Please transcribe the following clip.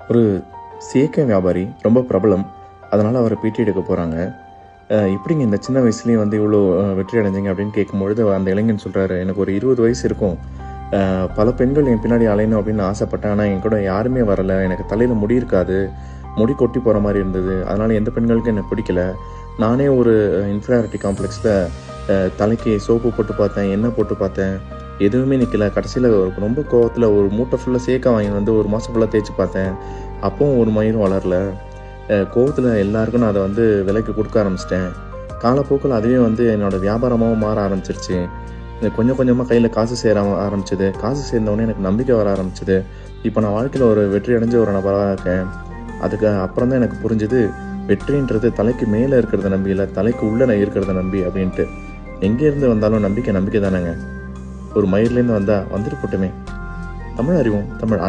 ஒரு சேக்க வியாபாரி ரொம்ப பிரபலம். அதனால அவர பேட்டி எடுக்க போறாங்க. "எப்படிங்க இந்த சின்ன வயசுலயே வந்து இவ்வளோ வெற்றி அடைஞ்சீங்க?" அப்படின்னு கேட்கும்பொழுது அந்த இளைஞன் சொல்றாரு, "எனக்கு ஒரு 20 வயசு இருக்கும். பல பெண்கள் என் பின்னாடி அலையணும் அப்படின்னு ஆசைப்பட்டேன். ஆனா என் கூட யாருமே வரல. எனக்கு தலையில முடி இருக்காது. முடி கொட்டி போற மாரி இருந்தது. அதனால எந்த பெண்களுக்கும் என்ன பிடிக்கல. நானே ஒரு இன்ஃபீரியாரிட்டி காம்ப்ளெக்ஸ்ல தலைக்கு சோப்பு போட்டு பார்த்தேன், எண்ணெய் போட்டு பார்த்தேன். எதுவுமே நிக்கல. கடைசியில ரொம்ப கோவத்துல ஒரு மூட்டை ஃபுல்லா சேக்க வாங்கிட்டு வந்து 1 மாசம் ஃபுல்லா தேய்ச்சு பார்த்தேன். அப்பவும் ஒரு மயிரும் வளரல. கோவத்துல எல்லாருக்கும் நான் அத வந்து விலைக்கு குடுக்க ஆரம்பிச்சுட்டேன். காலப்போக்குல அதுவே வந்து என்னோட வியாபாரமாவும் மாற ஆரம்பிச்சுருச்சு. கொஞ்சம் கொஞ்சமா கையில காசு சேர ஆரம்பிச்சது. காசு சேர்ந்தவுடனே எனக்கு நம்பிக்கை வர ஆரம்பிச்சது. இப்ப நான் வாழ்க்கையில ஒரு வெற்றி அடைஞ்ச ஒரு நபரா இருக்கேன். அதுக்கு அப்புறம் தான் எனக்கு புரிஞ்சது, வெற்றின்றது தலைக்கு மேல இருக்கிறத நம்பி இல்ல, தலைக்கு உள்ள இருக்கிறத நம்பி அப்படின்ட்டு. எங்கேருந்து வந்தாலும் நம்பிக்கை நம்பிக்கை தானேங்க. ஒரு மயிர்லேருந்து வந்தா வந்துட்டு போட்டுமே. தமிழ் அறிவோம், தமிழ்